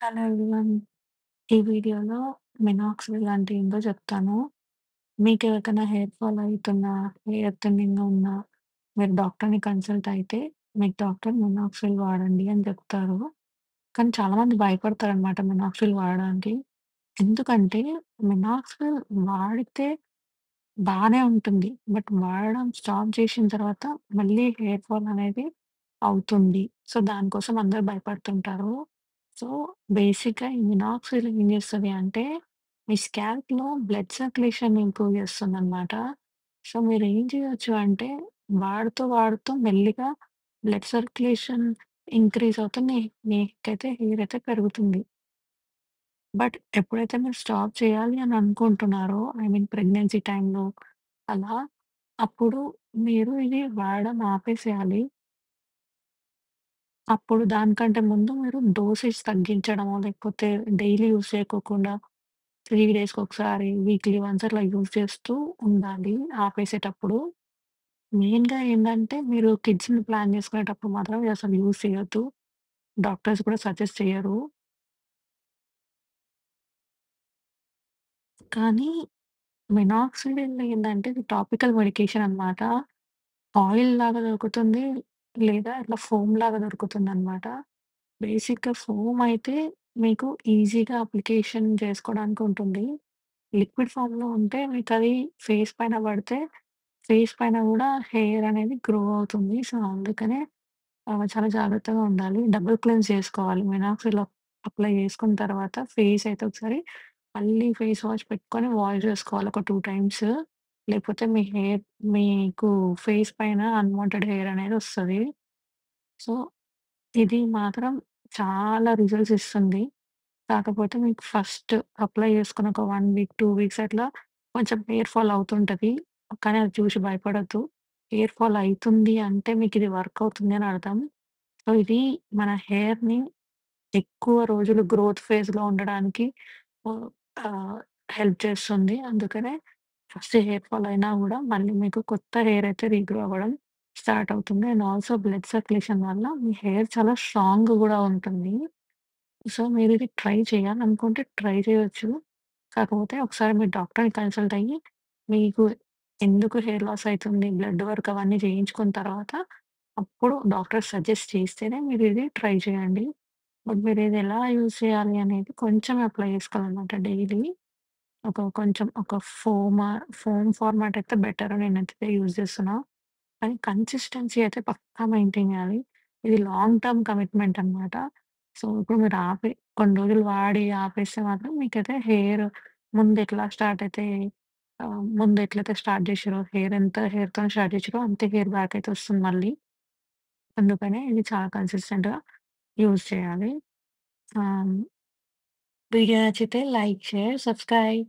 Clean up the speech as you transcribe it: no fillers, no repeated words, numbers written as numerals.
Hello everyone. ఈ వీడియోలో minoxidil అంటే ఏంటో చెప్తాను. మీకెవరికైనా హెయిర్ ఫాల్ అయితున్నా, హెయిర్ థిన్నింగ్‌గా ఉన్నా, మీరు డాక్టర్‌ని కన్సల్ట్ అయితే, మీకు డాక్టర్ మినాక్సిడిల్ వాడండి అని చెప్తారు. కానీ చాలామంది భయపడతారనమాట మినాక్సిడిల్ వాడడానికి. ఎందుకంటే మినాక్సిడిల్ వాడితే బానే ఉంటుంది. బట్ వాడడం స్టాప్ చేసిన తర్వాత మళ్ళీ హెయిర్ ఫాల్ అనేది అవుతుంది. సో, దానికోసం అందరూ భయపడుతుంటారు. సో, బేసిక్‌గా ఈ మినాక్సిడిల్ ఏం చేస్తది అంటే, మీ స్కాల్ప్‌లో బ్లడ్ సర్క్యులేషన్ ఇంప్రూవ్ చేస్తుందనమాట. సో, మీరేం చేయొచ్చు అంటే, వాడుతూ మెల్లిగా బ్లడ్ సర్క్యులేషన్ ఇంక్రీజ్ అవుతూ మీకైతే హెయిర్ అయితే పెరుగుతుంది. బట్ ఎప్పుడైతే మీరు స్టాప్ చేయాలి అని అనుకుంటున్నారో, ఐ మీన్ ప్రెగ్నెన్సీ టైంలో అలా, అప్పుడు మీరు ఇది వాడడం ఆపేసేయాలి. అప్పుడు దానికంటే ముందు మీరు డోసేజ్ తగ్గించడమో, లేకపోతే డైలీ యూజ్ చేయకోకుండా 3 డేస్‌కొకసారి, వీక్లీ వన్స్ అట్లా యూజ్ చేస్తూ ఉండాలి ఆపేసేటప్పుడు. మెయిన్‌గా ఏందంటే, మీరు కిడ్స్‌ని ప్లాన్ చేసుకునేటప్పుడు మాత్రం ఇదసలు యూజ్ చేయొద్దు. డాక్టర్స్ కూడా సజెస్ట్ చెయ్యరు. కానీ మినాక్సిడిల్ ఏందంటే, ఇది టాపికల్ మెడికేషన్ అనమాట. ఆయిల్ లాగా దొరుకుతుంది. లేదా ఇట్లా ఫోమ్ లాగా దొరుకుతుందనమాట. బేసిక్‌గా ఫోమ్ అయితే మీకు ఈజీగా అప్లికేషన్ చేసుకోవడానికి ఉంటుంది. లిక్విడ్ ఫార్మ్‌లో ఉంటే మీకది ఫేస్ పైన పడితే, ఫేస్ పైన గూడా హెయిర్ అనేది గ్రో అవుతుంది. సో, అందుకనే చాలా జాగ్రత్తగా ఉండాలి. డబుల్ క్లెన్స్ చేసుకోవాలి. మినాక్సిల్ అప్లై చేసుకున్న తర్వాత ఫేస్ అయితే ఒకసారి మళ్ళీ ఫేస్ వాష్ పెట్టుకొని వాష్ చేసుకోవాలి ఒక 2 టైమ్స్. లేకపోతే మీ హెయిర్ మీకు ఫేస్ పైన అన్‌వాంటెడ్ హెయిర్ అనేది వస్తది. సో, ఇది మాత్రం చాలా రిజల్ట్స్ ఇస్తుంది. కాకపోతే మీకు ఫస్ట్ అప్లై చేసుకున్న ఒక 1 వీక్, 2 వీక్స్ అట్లా కొంచెం హెయిర్ ఫాల్ అవుతుంటది. కానీ అది చూసి భయపడొద్దు. హెయిర్ ఫాల్ అయితుంది అంటే మీకిది వర్క్ అవుతుంది అని అర్థం. సో, ఇది మన హెయిర్‌ని ఎక్కువ రోజులు గ్రోత్ ఫేజ్‌లో ఉండడానికి ఓహ్, ఆహ్, హెల్ప్ చేస్తుంది. అందుకనే ఫస్ట్ హెయిర్ ఫాల్ అయినా గూడా మళ్ళీ మీకు కొత్త హెయిర్ అయితే రీగ్రో అవ్వడం స్టార్ట్ అవుతుంది. అండ్ ఆల్సో బ్లడ్ సర్క్యులేషన్ వల్ల మీ హెయిర్ చాలా స్ట్రాంగ్ గూడా ఉంటుంది. సో, మీరిది ట్రై చేయాలనుకుంటే ట్రై చేయొచ్చు. కాకపోతే ఒకసారి మీ డాక్టర్‌ని కన్సల్ట్ అయ్యి, మీకు ఎందుకు హెయిర్ లాస్ అయితుంది, బ్లడ్ వర్క్ అవన్నీ చేయించుకున్న తర్వాత, అప్పుడు డాక్టర్ సజెస్ట్ చేస్తేనే మీరిది ట్రై చేయండి. బట్ మీరిది ఎలా యూజ్ చేయాలి అనేది కొంచెం అప్లై చేసుకోవాలనమాట డైలీ. కొంచెం ఒక ఫోమ్ ఫార్మాట్ అయితే బెటర్. నేనైతే ఇదే యూజ్ చేస్తున్నా. కానీ కన్సిస్టెన్సీ అయితే పక్కా మెయింటైన్ చేయాలి. ఇది లాంగ్ టర్మ్ కమిట్మెంట్ అనమాట. సో, ఇప్పుడు మీరు కొన్ని రోజులు వాడి ఆపేస్తే మాత్రం మీకైతే హెయిర్ ముందెట్లా స్టార్ట్ అయితే ముందెట్లయితే స్టార్ట్ చేసిర్రో ఎంత హెయిర్‌తోని స్టార్ట్ చేసిర్రో అంతే హెయిర్ బ్యాక్ అయితే వస్తుంది మళ్ళీ. అందుకనే ఇది చాలా కన్సిస్టెంట్‌గా యూజ్ చేయాలి. ఆహ్, వీడియో నచ్చితే లైక్, షేర్, సబ్స్క్రైబ్.